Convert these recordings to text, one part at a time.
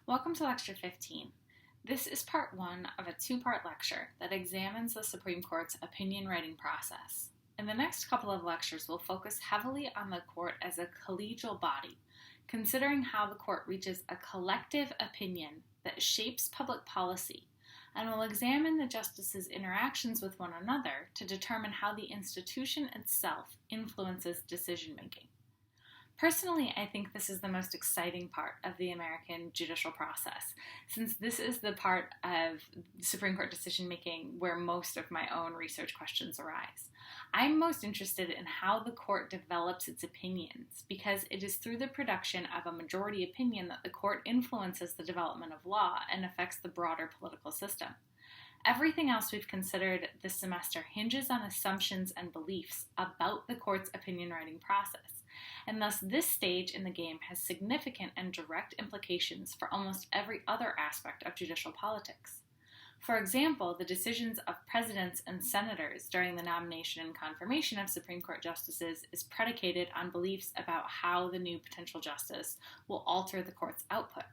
Welcome to Lecture 15. This is part one of a two-part lecture that examines the Supreme Court's opinion writing process. In the next couple of lectures, we'll focus heavily on the court as a collegial body, considering how the court reaches a collective opinion that shapes public policy, and we'll examine the justices' interactions with one another to determine how the institution itself influences decision-making. Personally, I think this is the most exciting part of the American judicial process, since this is the part of Supreme Court decision-making where most of my own research questions arise. I'm most interested in how the court develops its opinions, because it is through the production of a majority opinion that the court influences the development of law and affects the broader political system. Everything else we've considered this semester hinges on assumptions and beliefs about the court's opinion-writing process, and thus this stage in the game has significant and direct implications for almost every other aspect of judicial politics. For example, the decisions of presidents and senators during the nomination and confirmation of Supreme Court justices is predicated on beliefs about how the new potential justice will alter the court's output.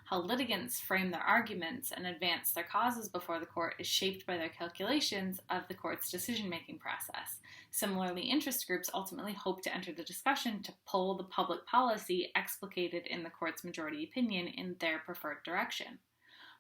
How litigants frame their arguments and advance their causes before the court is shaped by their calculations of the court's decision-making process. Similarly, interest groups ultimately hope to enter the discussion to pull the public policy explicated in the court's majority opinion in their preferred direction.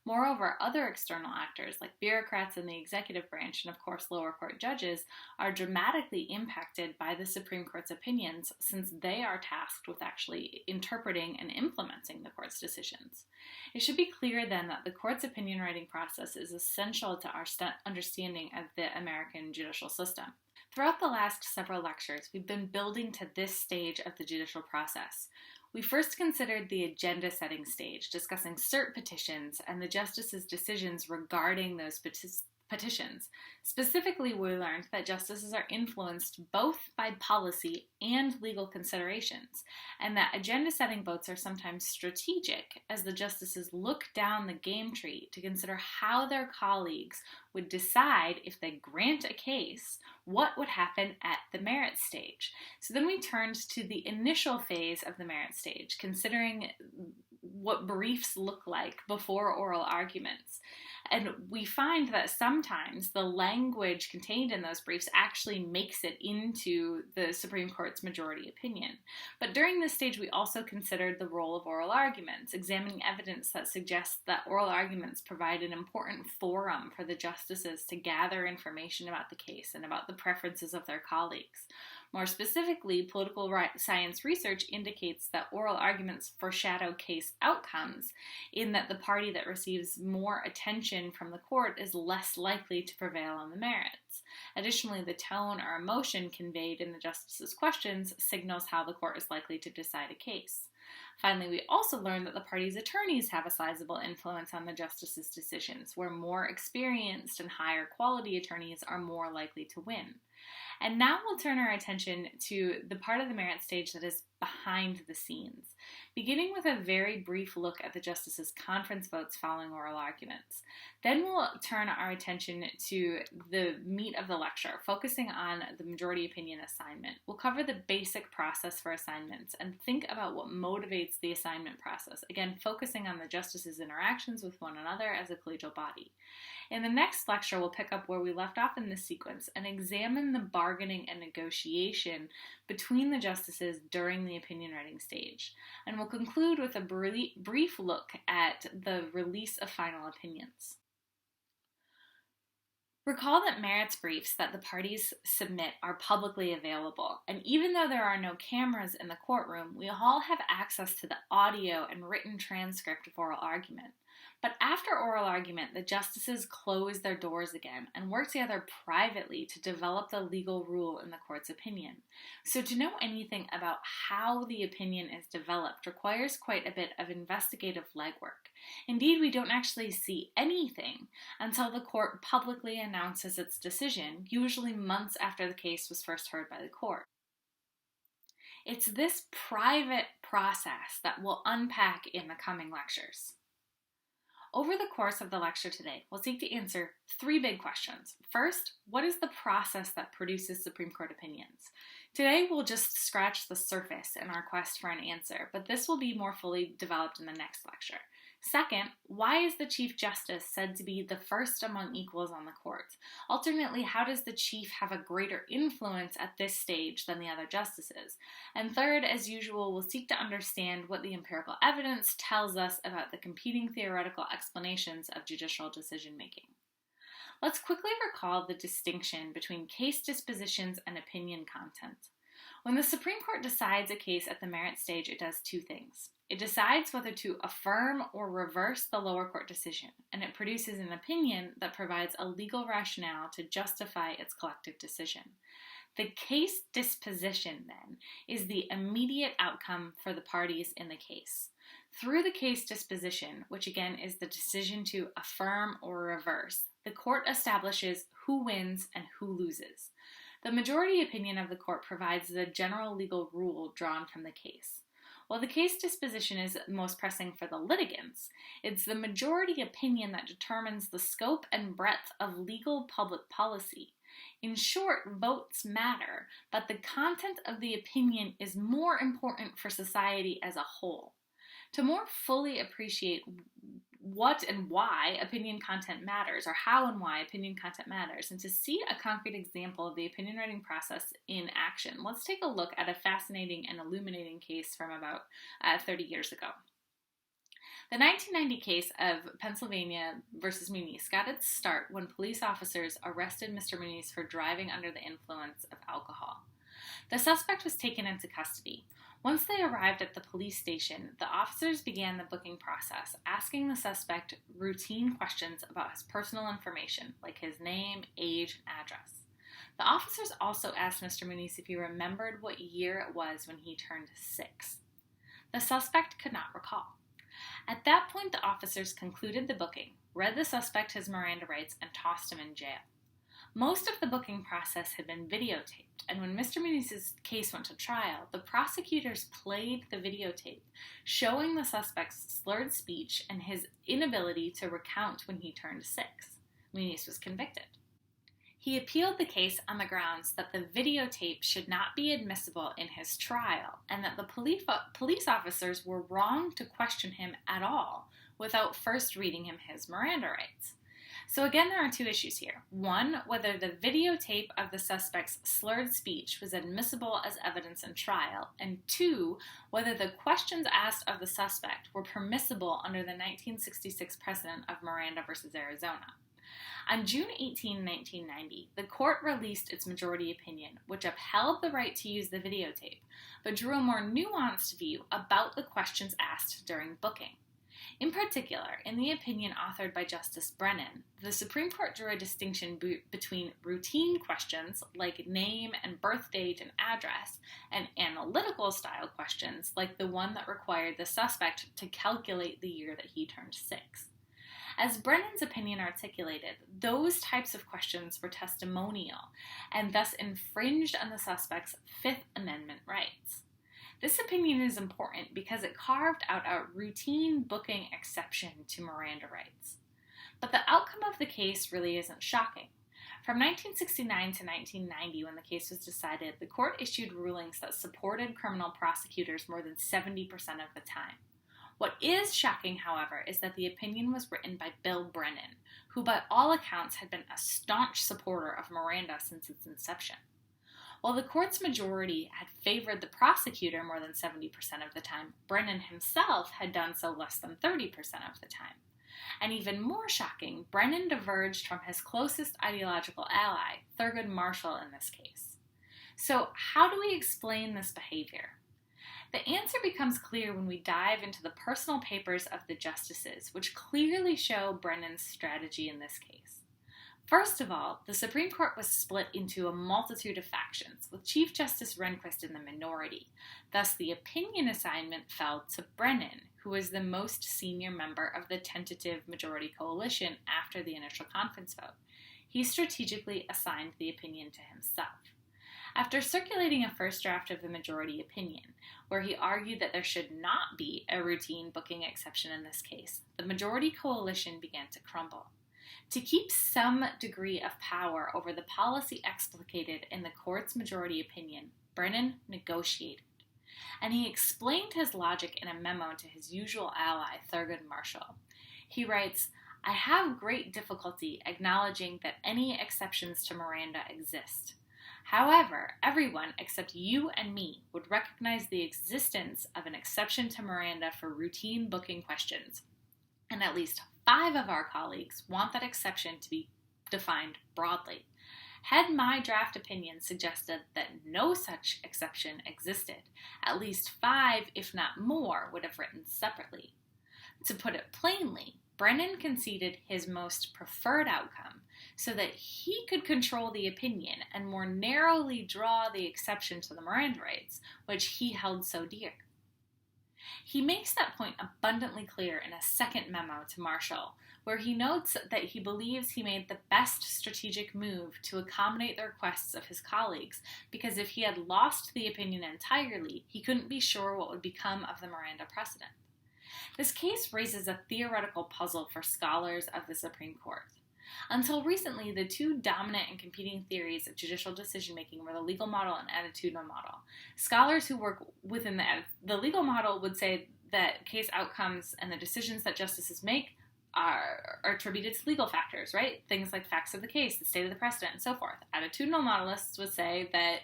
Moreover, other external actors, like bureaucrats in the executive branch and, of course, lower court judges, are dramatically impacted by the Supreme Court's opinions since they are tasked with actually interpreting and implementing the court's decisions. It should be clear, then, that the court's opinion-writing process is essential to our understanding of the American judicial system. Throughout the last several lectures, we've been building to this stage of the judicial process. We first considered the agenda-setting stage, discussing cert petitions and the justices' decisions regarding those petitions. Specifically, we learned that justices are influenced both by policy and legal considerations, and that agenda-setting votes are sometimes strategic as the justices look down the game tree to consider how their colleagues would decide if they grant a case, what would happen at the merits stage. So then we turned to the initial phase of the merits stage, considering what briefs look like before oral arguments. And we find that sometimes the language contained in those briefs actually makes it into the Supreme Court's majority opinion. But during this stage, we also considered the role of oral arguments, examining evidence that suggests that oral arguments provide an important forum for the justices to gather information about the case and about the preferences of their colleagues. More specifically, political science research indicates that oral arguments foreshadow case outcomes, in that the party that receives more attention from the court is less likely to prevail on the merits. Additionally, the tone or emotion conveyed in the justices' questions signals how the court is likely to decide a case. Finally, we also learned that the party's attorneys have a sizable influence on the justices' decisions, where more experienced and higher quality attorneys are more likely to win. And now we'll turn our attention to the part of the merit stage that is behind the scenes, beginning with a very brief look at the justices' conference votes following oral arguments. Then we'll turn our attention to the meat of the lecture, focusing on the majority opinion assignment. We'll cover the basic process for assignments and think about what motivates the assignment process, again focusing on the justices' interactions with one another as a collegial body. In the next lecture, we'll pick up where we left off in this sequence and examine the bargaining and negotiation between the justices during the opinion writing stage. And we'll conclude with a brief look at the release of final opinions. Recall that merits briefs that the parties submit are publicly available, and even though there are no cameras in the courtroom, we all have access to the audio and written transcript of oral argument. But after oral argument, the justices close their doors again and work together privately to develop the legal rule in the court's opinion. So to know anything about how the opinion is developed requires quite a bit of investigative legwork. Indeed, we don't actually see anything until the court publicly announces its decision, usually months after the case was first heard by the court. It's this private process that we'll unpack in the coming lectures. Over the course of the lecture today, we'll seek to answer three big questions. First, what is the process that produces Supreme Court opinions? Today we'll just scratch the surface in our quest for an answer, but this will be more fully developed in the next lecture. Second, why is the Chief Justice said to be the first among equals on the court? Alternately, how does the Chief have a greater influence at this stage than the other justices? And third, as usual, we'll seek to understand what the empirical evidence tells us about the competing theoretical explanations of judicial decision-making. Let's quickly recall the distinction between case dispositions and opinion content. When the Supreme Court decides a case at the merit stage, it does two things. It decides whether to affirm or reverse the lower court decision, and it produces an opinion that provides a legal rationale to justify its collective decision. The case disposition, then, is the immediate outcome for the parties in the case. Through the case disposition, which again is the decision to affirm or reverse, the court establishes who wins and who loses. The majority opinion of the court provides the general legal rule drawn from the case. While the case disposition is most pressing for the litigants, it's the majority opinion that determines the scope and breadth of legal public policy. In short, votes matter, but the content of the opinion is more important for society as a whole. To more fully appreciate what and why opinion content matters, or how and why opinion content matters, and to see a concrete example of the opinion writing process in action, let's take a look at a fascinating and illuminating case from about 30 years ago. The 1990 case of Pennsylvania versus Muniz got its start when police officers arrested Mr. Muniz for driving under the influence of alcohol. The suspect was taken into custody. Once they arrived at the police station, the officers began the booking process, asking the suspect routine questions about his personal information, like his name, age, and address. The officers also asked Mr. Muniz if he remembered what year it was when he turned 6. The suspect could not recall. At that point, the officers concluded the booking, read the suspect his Miranda rights, and tossed him in jail. Most of the booking process had been videotaped, and when Mr. Muniz's case went to trial, the prosecutors played the videotape, showing the suspect's slurred speech and his inability to recount when he turned 6. Muniz was convicted. He appealed the case on the grounds that the videotape should not be admissible in his trial, and that the police officers were wrong to question him at all without first reading him his Miranda rights. So again, there are two issues here. One, whether the videotape of the suspect's slurred speech was admissible as evidence in trial, and two, whether the questions asked of the suspect were permissible under the 1966 precedent of Miranda versus Arizona. On June 18, 1990, the court released its majority opinion, which upheld the right to use the videotape, but drew a more nuanced view about the questions asked during booking. In particular, in the opinion authored by Justice Brennan, the Supreme Court drew a distinction between routine questions like name and birth date and address, and analytical style questions like the one that required the suspect to calculate the year that he turned 6. As Brennan's opinion articulated, those types of questions were testimonial and thus infringed on the suspect's Fifth Amendment rights. This opinion is important because it carved out a routine booking exception to Miranda rights. But the outcome of the case really isn't shocking. From 1969 to 1990, when the case was decided, the court issued rulings that supported criminal prosecutors more than 70% of the time. What is shocking, however, is that the opinion was written by Bill Brennan, who by all accounts had been a staunch supporter of Miranda since its inception. While the court's majority had favored the prosecutor more than 70% of the time, Brennan himself had done so less than 30% of the time. And even more shocking, Brennan diverged from his closest ideological ally, Thurgood Marshall, in this case. So how do we explain this behavior? The answer becomes clear when we dive into the personal papers of the justices, which clearly show Brennan's strategy in this case. First of all, the Supreme Court was split into a multitude of factions, with Chief Justice Rehnquist in the minority. Thus, the opinion assignment fell to Brennan, who was the most senior member of the tentative majority coalition after the initial conference vote. He strategically assigned the opinion to himself. After circulating a first draft of the majority opinion, where he argued that there should not be a routine booking exception in this case, the majority coalition began to crumble. To keep some degree of power over the policy explicated in the court's majority opinion, Brennan negotiated. And he explained his logic in a memo to his usual ally, Thurgood Marshall. He writes, "I have great difficulty acknowledging that any exceptions to Miranda exist. However, everyone except you and me would recognize the existence of an exception to Miranda for routine booking questions, and at least 5 of our colleagues want that exception to be defined broadly. Had my draft opinion suggested that no such exception existed, at least 5, if not more, would have written separately. To put it plainly, Brennan conceded his most preferred outcome so that he could control the opinion and more narrowly draw the exception to the Miranda rights, which he held so dear." He makes that point abundantly clear in a second memo to Marshall, where he notes that he believes he made the best strategic move to accommodate the requests of his colleagues, because if he had lost the opinion entirely, he couldn't be sure what would become of the Miranda precedent. This case raises a theoretical puzzle for scholars of the Supreme Court. Until recently, the two dominant and competing theories of judicial decision-making were the legal model and attitudinal model. Scholars who work within the legal model would say that case outcomes and the decisions that justices make are attributed to legal factors, right? Things like facts of the case, the state of the precedent, and so forth. Attitudinal modelists would say that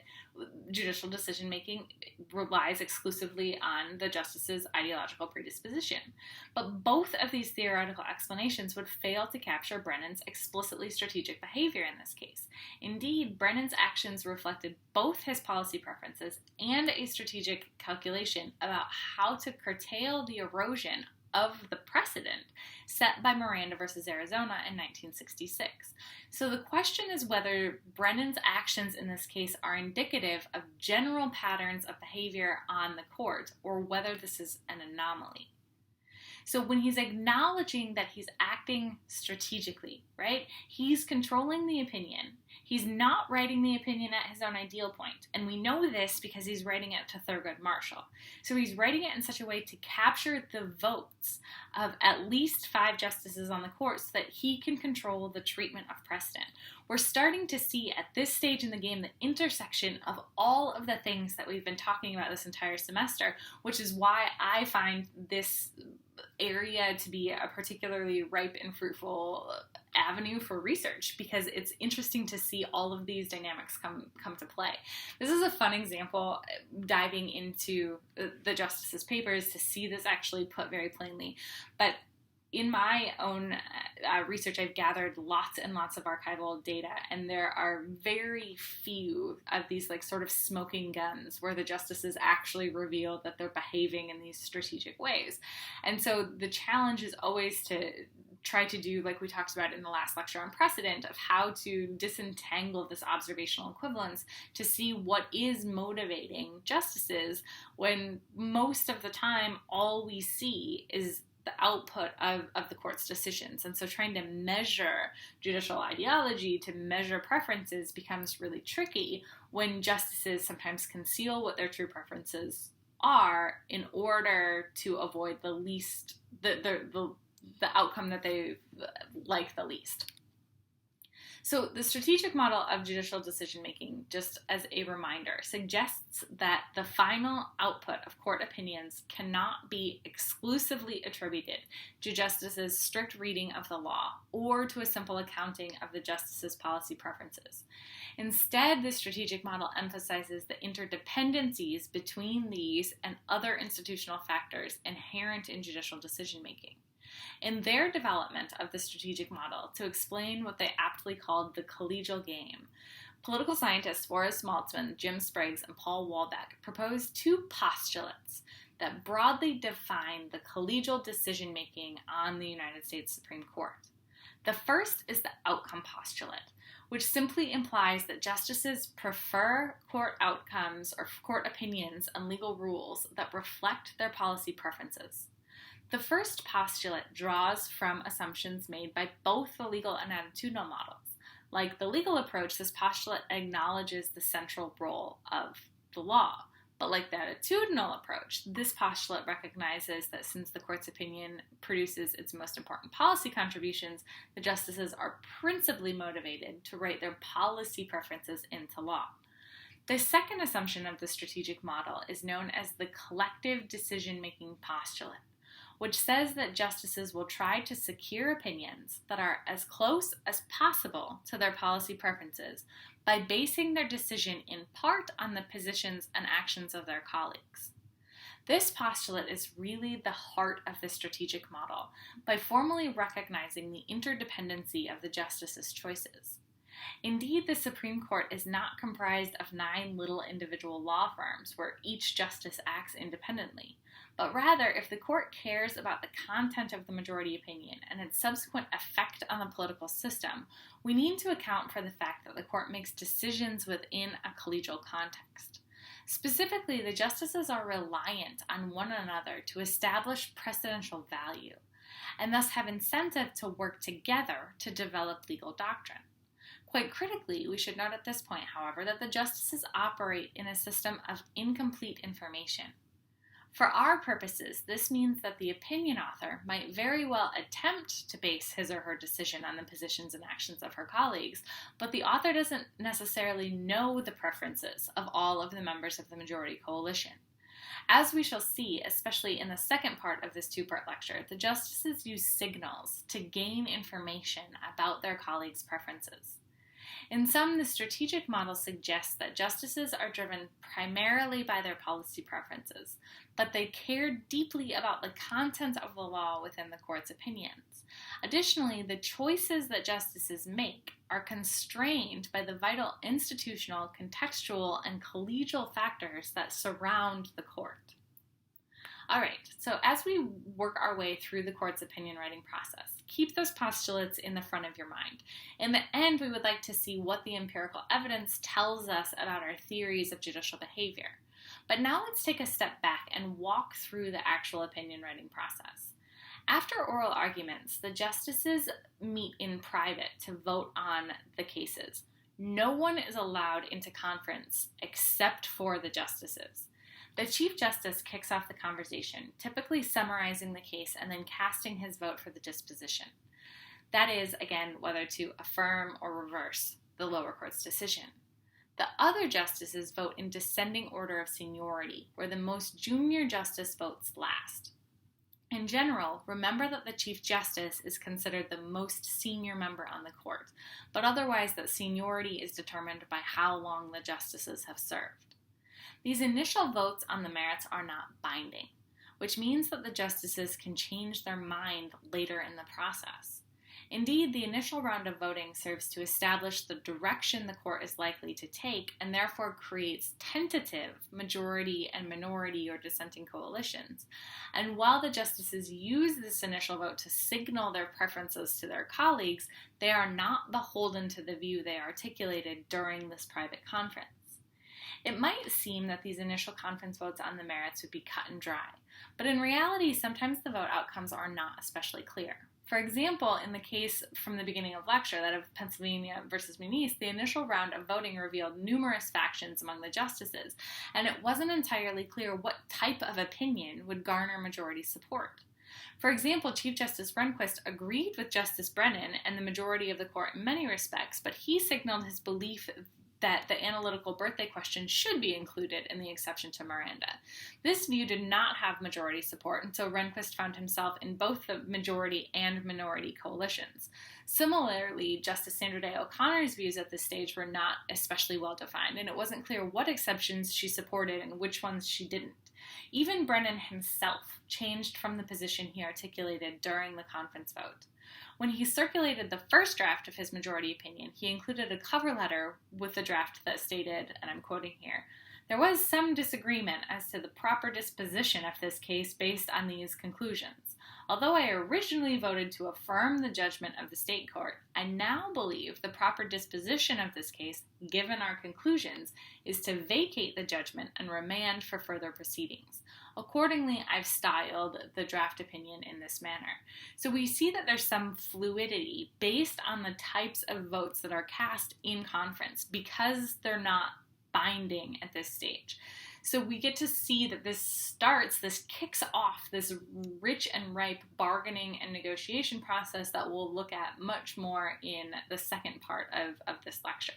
judicial decision-making relies exclusively on the justice's ideological predisposition. But both of these theoretical explanations would fail to capture Brennan's explicitly strategic behavior in this case. Indeed, Brennan's actions reflected both his policy preferences and a strategic calculation about how to curtail the erosion of the precedent set by Miranda versus Arizona in 1966. So the question is whether Brennan's actions in this case are indicative of general patterns of behavior on the court, or whether this is an anomaly. So when he's acknowledging that he's acting strategically, right, he's controlling the opinion. He's not writing the opinion at his own ideal point. And we know this because he's writing it to Thurgood Marshall. So he's writing it in such a way to capture the votes of at least 5 justices on the court so that he can control the treatment of precedent. We're starting to see at this stage in the game the intersection of all of the things that we've been talking about this entire semester, which is why I find this area to be a particularly ripe and fruitful avenue for research, because it's interesting to see all of these dynamics come to play. This is a fun example, diving into the justices' papers to see this actually put very plainly. But in my own research, I've gathered lots and lots of archival data, and there are very few of these like sort of smoking guns where the justices actually reveal that they're behaving in these strategic ways. And so the challenge is always to try to do, like we talked about in the last lecture on precedent, of how to disentangle this observational equivalence to see what is motivating justices when most of the time all we see is the output of the court's decisions. And so trying to measure judicial ideology, to measure preferences, becomes really tricky when justices sometimes conceal what their true preferences are in order to avoid the least, the outcome that they like the least. So the strategic model of judicial decision-making, just as a reminder, suggests that the final output of court opinions cannot be exclusively attributed to justices' strict reading of the law or to a simple accounting of the justices' policy preferences. Instead, the strategic model emphasizes the interdependencies between these and other institutional factors inherent in judicial decision-making. In their development of the strategic model to explain what they aptly called the collegial game, political scientists Forrest Maltzman, Jim Spriggs, and Paul Walbeck proposed 2 postulates that broadly define the collegial decision-making on the United States Supreme Court. The first is the outcome postulate, which simply implies that justices prefer court outcomes or court opinions and legal rules that reflect their policy preferences. The first postulate draws from assumptions made by both the legal and attitudinal models. Like the legal approach, this postulate acknowledges the central role of the law. But like the attitudinal approach, this postulate recognizes that since the court's opinion produces its most important policy contributions, the justices are principally motivated to write their policy preferences into law. The second assumption of the strategic model is known as the collective decision-making postulate, which says that justices will try to secure opinions that are as close as possible to their policy preferences by basing their decision in part on the positions and actions of their colleagues. This postulate is really the heart of the strategic model by formally recognizing the interdependency of the justices' choices. Indeed, the Supreme Court is not comprised of 9 little individual law firms where each justice acts independently, but rather, if the court cares about the content of the majority opinion and its subsequent effect on the political system, we need to account for the fact that the court makes decisions within a collegial context. Specifically, the justices are reliant on one another to establish precedential value, and thus have incentive to work together to develop legal doctrine. Quite critically, we should note at this point, however, that the justices operate in a system of incomplete information. For our purposes, this means that the opinion author might very well attempt to base his or her decision on the positions and actions of her colleagues, but the author doesn't necessarily know the preferences of all of the members of the majority coalition. As we shall see, especially in the second part of this 2-part lecture, the justices use signals to gain information about their colleagues' preferences. In sum, the strategic model suggests that justices are driven primarily by their policy preferences, but they care deeply about the content of the law within the court's opinions. Additionally, the choices that justices make are constrained by the vital institutional, contextual, and collegial factors that surround the court. Alright, so as we work our way through the court's opinion writing process, keep those postulates in the front of your mind. In the end, we would like to see what the empirical evidence tells us about our theories of judicial behavior. But now let's take a step back and walk through the actual opinion writing process. After oral arguments, the justices meet in private to vote on the cases. No one is allowed into conference except for the justices. The Chief Justice kicks off the conversation, typically summarizing the case and then casting his vote for the disposition. That is, again, whether to affirm or reverse the lower court's decision. The other justices vote in descending order of seniority, where the most junior justice votes last. In general, remember that the Chief Justice is considered the most senior member on the court, but otherwise that seniority is determined by how long the justices have served. These initial votes on the merits are not binding, which means that the justices can change their mind later in the process. Indeed, the initial round of voting serves to establish the direction the court is likely to take and therefore creates tentative majority and minority or dissenting coalitions. And while the justices use this initial vote to signal their preferences to their colleagues, they are not beholden to the view they articulated during this private conference. It might seem that these initial conference votes on the merits would be cut and dry, but in reality, sometimes the vote outcomes are not especially clear. For example, in the case from the beginning of lecture, that of Pennsylvania versus Muniz, the initial round of voting revealed numerous factions among the justices, and it wasn't entirely clear what type of opinion would garner majority support. For example, Chief Justice Rehnquist agreed with Justice Brennan and the majority of the court in many respects, but he signaled his belief that the analytical birthday question should be included in the exception to Miranda. This view did not have majority support, and so Rehnquist found himself in both the majority and minority coalitions. Similarly, Justice Sandra Day O'Connor's views at this stage were not especially well defined, and it wasn't clear what exceptions she supported and which ones she didn't. Even Brennan himself changed from the position he articulated during the conference vote. When he circulated the first draft of his majority opinion, he included a cover letter with the draft that stated, and I'm quoting here, "There was some disagreement as to the proper disposition of this case based on these conclusions. Although I originally voted to affirm the judgment of the state court, I now believe the proper disposition of this case, given our conclusions, is to vacate the judgment and remand for further proceedings. Accordingly, I've styled the draft opinion in this manner." So we see that there's some fluidity based on the types of votes that are cast in conference because they're not binding at this stage. So we get to see that this kicks off this rich and ripe bargaining and negotiation process that we'll look at much more in the second part of this lecture.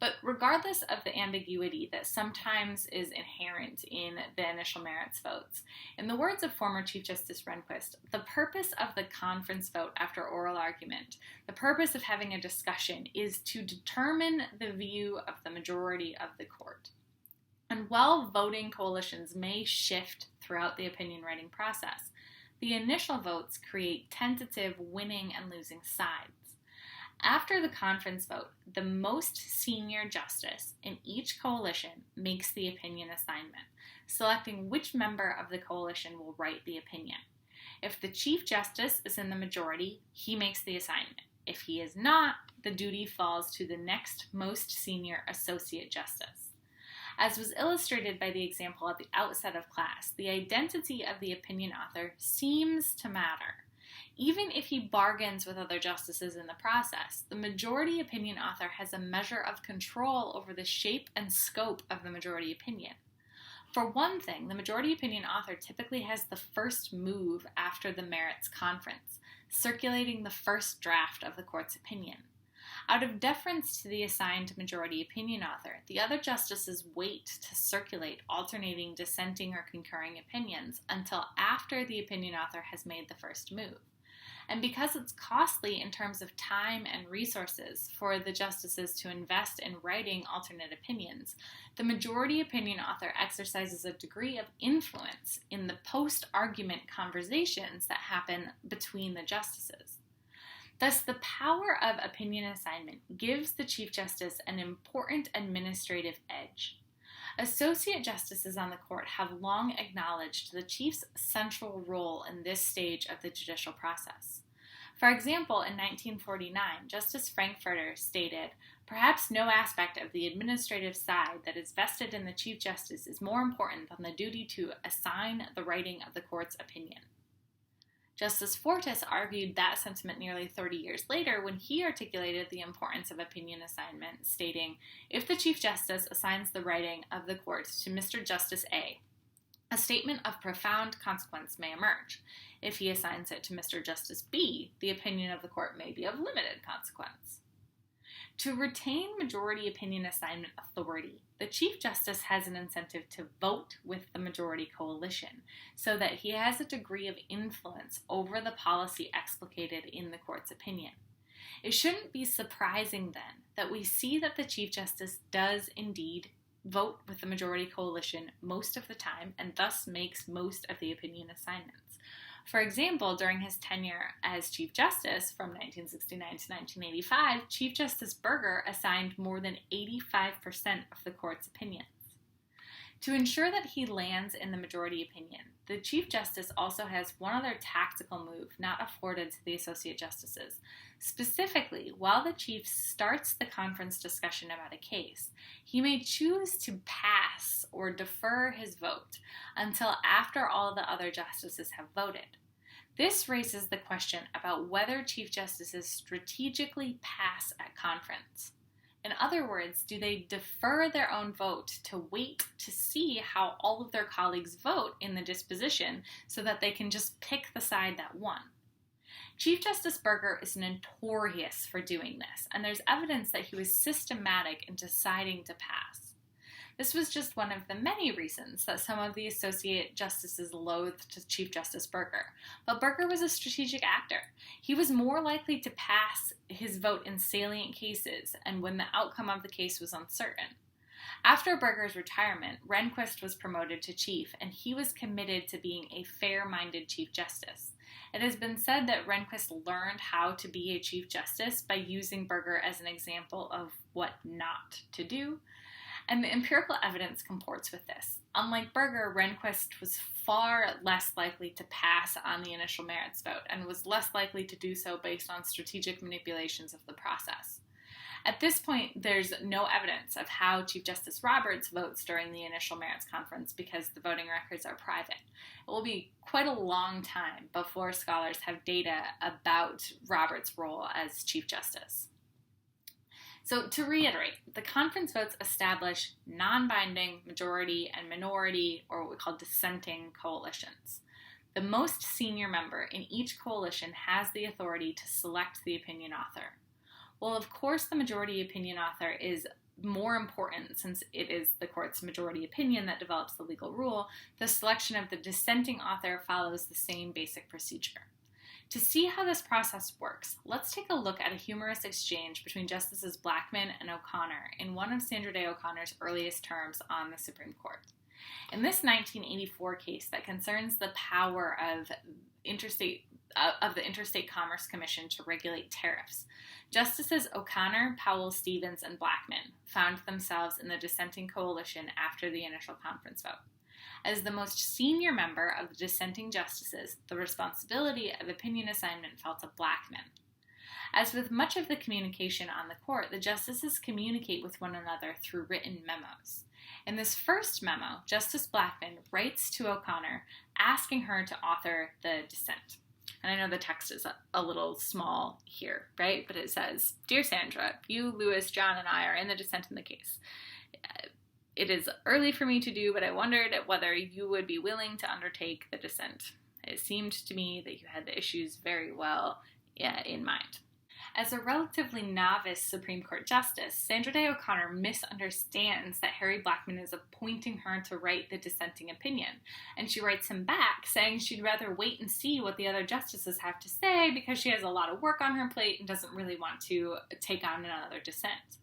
But regardless of the ambiguity that sometimes is inherent in the initial merits votes, in the words of former Chief Justice Rehnquist, the purpose of the conference vote after oral argument, the purpose of having a discussion, is to determine the view of the majority of the court. And while voting coalitions may shift throughout the opinion writing process, the initial votes create tentative winning and losing sides. After the conference vote, the most senior justice in each coalition makes the opinion assignment, selecting which member of the coalition will write the opinion. If the Chief Justice is in the majority, he makes the assignment. If he is not, the duty falls to the next most senior Associate Justice. As was illustrated by the example at the outset of class, the identity of the opinion author seems to matter. Even if he bargains with other justices in the process, the majority opinion author has a measure of control over the shape and scope of the majority opinion. For one thing, the majority opinion author typically has the first move after the merits conference, circulating the first draft of the court's opinion. Out of deference to the assigned majority opinion author, the other justices wait to circulate alternating dissenting or concurring opinions until after the opinion author has made the first move. And because it's costly in terms of time and resources for the justices to invest in writing alternate opinions, the majority opinion author exercises a degree of influence in the post-argument conversations that happen between the justices. Thus, the power of opinion assignment gives the Chief Justice an important administrative edge. Associate justices on the court have long acknowledged the Chief's central role in this stage of the judicial process. For example, in 1949, Justice Frankfurter stated, "Perhaps no aspect of the administrative side that is vested in the Chief Justice is more important than the duty to assign the writing of the court's opinion." Justice Fortas argued that sentiment nearly 30 years later when he articulated the importance of opinion assignment, stating, "If the Chief Justice assigns the writing of the court to Mr. Justice A statement of profound consequence may emerge. If he assigns it to Mr. Justice B, the opinion of the court may be of limited consequence." To retain majority opinion assignment authority, the Chief Justice has an incentive to vote with the majority coalition so that he has a degree of influence over the policy explicated in the court's opinion. It shouldn't be surprising then that we see that the Chief Justice does indeed vote with the majority coalition most of the time and thus makes most of the opinion assignments. For example, during his tenure as Chief Justice from 1969 to 1985, Chief Justice Burger assigned more than 85% of the court's opinions. To ensure that he lands in the majority opinion, the Chief Justice also has one other tactical move not afforded to the Associate Justices. Specifically, while the Chief starts the conference discussion about a case, he may choose to pass or defer his vote until after all the other justices have voted. This raises the question about whether Chief Justices strategically pass at conference. In other words, do they defer their own vote to wait to see how all of their colleagues vote in the disposition so that they can just pick the side that won? Chief Justice Burger is notorious for doing this, and there's evidence that he was systematic in deciding to pass. This was just one of the many reasons that some of the Associate Justices loathed Chief Justice Burger. But Burger was a strategic actor. He was more likely to pass his vote in salient cases and when the outcome of the case was uncertain. After Burger's retirement, Rehnquist was promoted to Chief, and he was committed to being a fair-minded Chief Justice. It has been said that Rehnquist learned how to be a Chief Justice by using Burger as an example of what not to do. And the empirical evidence comports with this. Unlike Burger, Rehnquist was far less likely to pass on the initial merits vote and was less likely to do so based on strategic manipulations of the process. At this point, there's no evidence of how Chief Justice Roberts votes during the initial merits conference because the voting records are private. It will be quite a long time before scholars have data about Roberts' role as Chief Justice. So to reiterate, the conference votes establish non-binding majority and minority, or what we call dissenting coalitions. The most senior member in each coalition has the authority to select the opinion author. Well, of course, the majority opinion author is more important since it is the court's majority opinion that develops the legal rule. The selection of the dissenting author follows the same basic procedure. To see how this process works, let's take a look at a humorous exchange between Justices Blackmun and O'Connor in one of Sandra Day O'Connor's earliest terms on the Supreme Court. In this 1984 case that concerns the power of the Interstate Commerce Commission to regulate tariffs, Justices O'Connor, Powell, Stevens, and Blackmun found themselves in the dissenting coalition after the initial conference vote. As the most senior member of the dissenting justices, the responsibility of opinion assignment fell to Blackmun. As with much of the communication on the court, the justices communicate with one another through written memos. In this first memo, Justice Blackmun writes to O'Connor asking her to author the dissent. And I know the text is a little small here, right? But it says, "Dear Sandra, you, Lewis, John, and I are in the dissent in the case. It is early for me to do, but I wondered whether you would be willing to undertake the dissent. It seemed to me that you had the issues very well in mind." As a relatively novice Supreme Court justice, Sandra Day O'Connor misunderstands that Harry Blackmun is appointing her to write the dissenting opinion, and she writes him back saying she'd rather wait and see what the other justices have to say because she has a lot of work on her plate and doesn't really want to take on another dissent.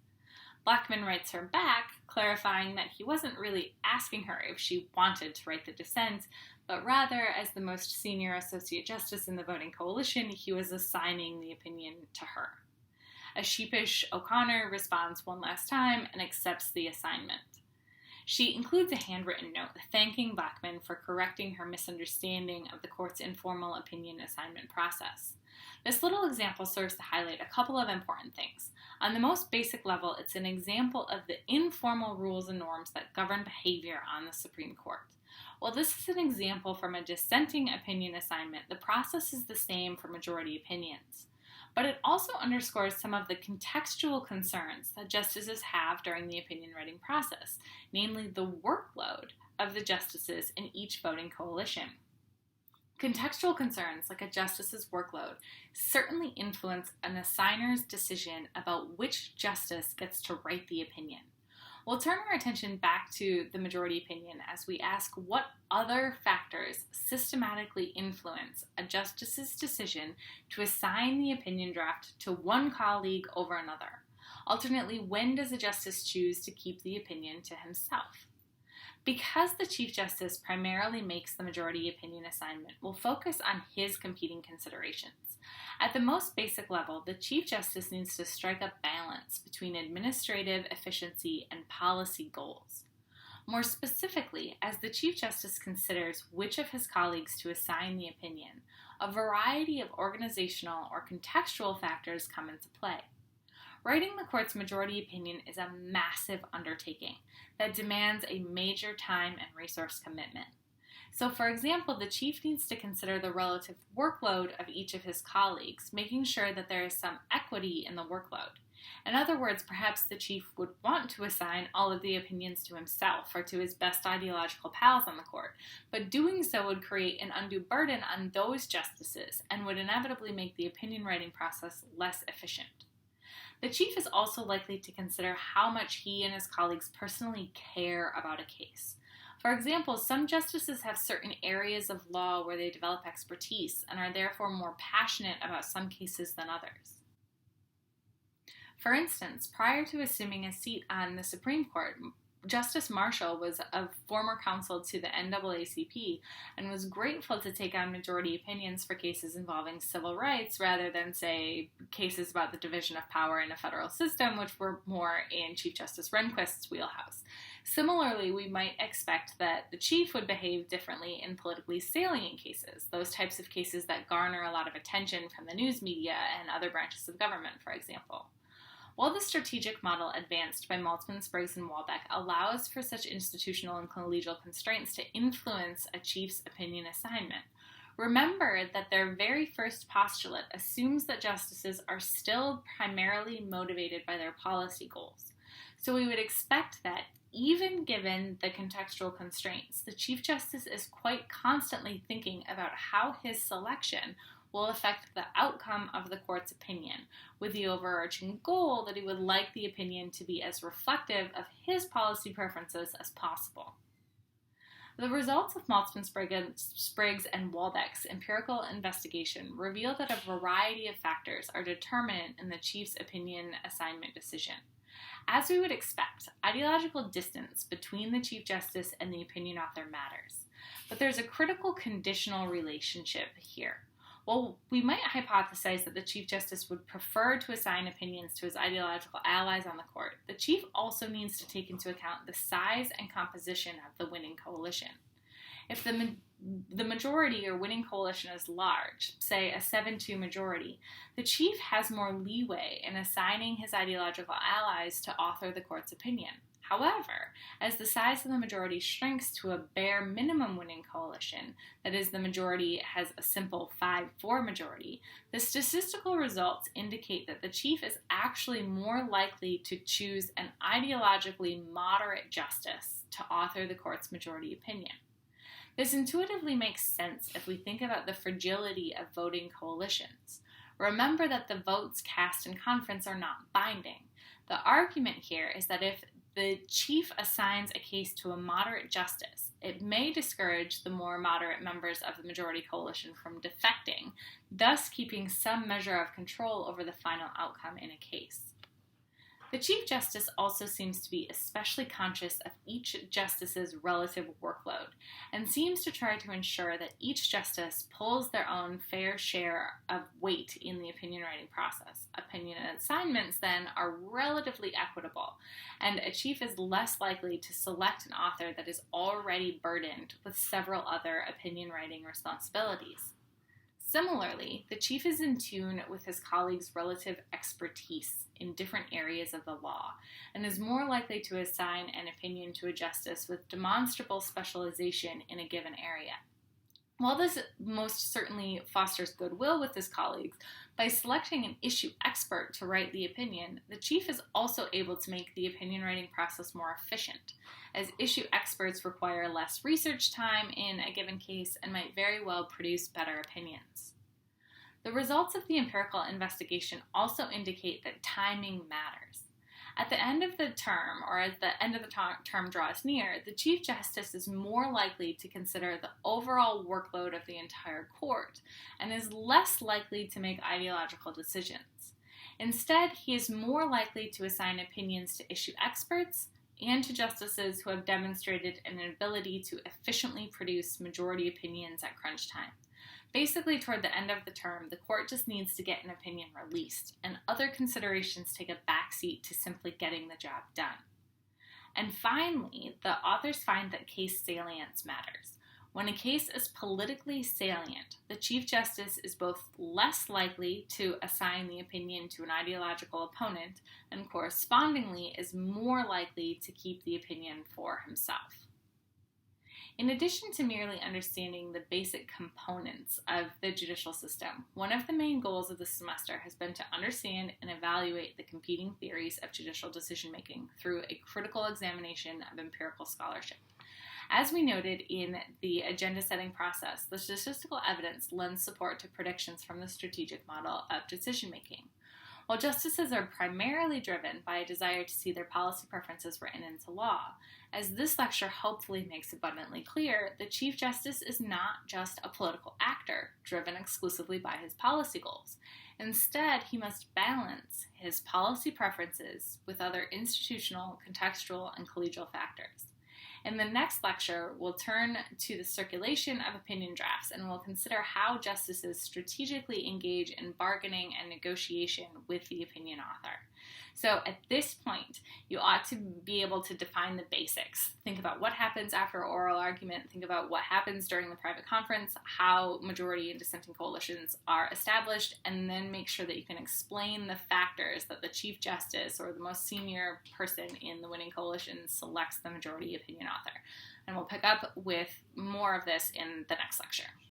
Blackmun writes her back, clarifying that he wasn't really asking her if she wanted to write the dissent, but rather, as the most senior associate justice in the voting coalition, he was assigning the opinion to her. A sheepish O'Connor responds one last time and accepts the assignment. She includes a handwritten note thanking Blackmun for correcting her misunderstanding of the court's informal opinion assignment process. This little example serves to highlight a couple of important things. On the most basic level, it's an example of the informal rules and norms that govern behavior on the Supreme Court. While this is an example from a dissenting opinion assignment, the process is the same for majority opinions. But it also underscores some of the contextual concerns that justices have during the opinion writing process, namely the workload of the justices in each voting coalition. Contextual concerns, like a justice's workload, certainly influence an assigner's decision about which justice gets to write the opinion. We'll turn our attention back to the majority opinion as we ask what other factors systematically influence a justice's decision to assign the opinion draft to one colleague over another. Alternately, when does a justice choose to keep the opinion to himself? Because the Chief Justice primarily makes the majority opinion assignment, we'll focus on his competing considerations. At the most basic level, the Chief Justice needs to strike a balance between administrative efficiency and policy goals. More specifically, as the Chief Justice considers which of his colleagues to assign the opinion, a variety of organizational or contextual factors come into play. Writing the court's majority opinion is a massive undertaking that demands a major time and resource commitment. So, for example, the chief needs to consider the relative workload of each of his colleagues, making sure that there is some equity in the workload. In other words, perhaps the chief would want to assign all of the opinions to himself or to his best ideological pals on the court, but doing so would create an undue burden on those justices and would inevitably make the opinion writing process less efficient. The chief is also likely to consider how much he and his colleagues personally care about a case. For example, some justices have certain areas of law where they develop expertise and are therefore more passionate about some cases than others. For instance, prior to assuming a seat on the Supreme Court, Justice Marshall was a former counsel to the NAACP and was grateful to take on majority opinions for cases involving civil rights rather than, say, cases about the division of power in a federal system, which were more in Chief Justice Rehnquist's wheelhouse. Similarly, we might expect that the chief would behave differently in politically salient cases, those types of cases that garner a lot of attention from the news media and other branches of government, for example. While the strategic model advanced by Maltzman, Spriggs, and Walbeck allows for such institutional and collegial constraints to influence a chief's opinion assignment, Remember that their very first postulate assumes that justices are still primarily motivated by their policy goals. So we would expect that, even given the contextual constraints, the Chief Justice is quite constantly thinking about how his selection will affect the outcome of the court's opinion, with the overarching goal that he would like the opinion to be as reflective of his policy preferences as possible. The results of Maltzman, Spriggs, and Waldeck's empirical investigation reveal that a variety of factors are determinant in the Chief's opinion assignment decision. As we would expect, ideological distance between the Chief Justice and the opinion author matters, but there's a critical conditional relationship here. While we might hypothesize that the Chief Justice would prefer to assign opinions to his ideological allies on the court, the Chief also needs to take into account the size and composition of the winning coalition. If the majority or winning coalition is large, say a 7-2 majority, the Chief has more leeway in assigning his ideological allies to author the court's opinion. However, as the size of the majority shrinks to a bare minimum winning coalition, that is, the majority has a simple 5-4 majority, the statistical results indicate that the Chief is actually more likely to choose an ideologically moderate justice to author the court's majority opinion. This intuitively makes sense if we think about the fragility of voting coalitions. Remember that the votes cast in conference are not binding. The argument here is that if the Chief assigns a case to a moderate justice, it may discourage the more moderate members of the majority coalition from defecting, thus keeping some measure of control over the final outcome in a case. The Chief Justice also seems to be especially conscious of each justice's relative workload and seems to try to ensure that each justice pulls their own fair share of weight in the opinion writing process. Opinion assignments, then, are relatively equitable, and a chief is less likely to select an author that is already burdened with several other opinion writing responsibilities. Similarly, the chief is in tune with his colleagues' relative expertise in different areas of the law and is more likely to assign an opinion to a justice with demonstrable specialization in a given area. While this most certainly fosters goodwill with his colleagues, by selecting an issue expert to write the opinion, the chief is also able to make the opinion writing process more efficient, as issue experts require less research time in a given case and might very well produce better opinions. The results of the empirical investigation also indicate that timing matters. At the end of the term, or as the end of the term draws near, the Chief Justice is more likely to consider the overall workload of the entire court and is less likely to make ideological decisions. Instead, he is more likely to assign opinions to issue experts and to justices who have demonstrated an ability to efficiently produce majority opinions at crunch time. Basically, toward the end of the term, the court just needs to get an opinion released, and other considerations take a backseat to simply getting the job done. And finally, the authors find that case salience matters. When a case is politically salient, the Chief Justice is both less likely to assign the opinion to an ideological opponent and correspondingly is more likely to keep the opinion for himself. In addition to merely understanding the basic components of the judicial system, one of the main goals of the semester has been to understand and evaluate the competing theories of judicial decision-making through a critical examination of empirical scholarship. As we noted in the agenda-setting process, the statistical evidence lends support to predictions from the strategic model of decision-making. While justices are primarily driven by a desire to see their policy preferences written into law, as this lecture hopefully makes abundantly clear, the Chief Justice is not just a political actor driven exclusively by his policy goals. Instead, he must balance his policy preferences with other institutional, contextual, and collegial factors. In the next lecture, we'll turn to the circulation of opinion drafts and we'll consider how justices strategically engage in bargaining and negotiation with the opinion author. So at this point, you ought to be able to define the basics. Think about what happens after oral argument, think about what happens during the private conference, how majority and dissenting coalitions are established, and then make sure that you can explain the factors that the Chief Justice or the most senior person in the winning coalition selects the majority opinion author. And we'll pick up with more of this in the next lecture.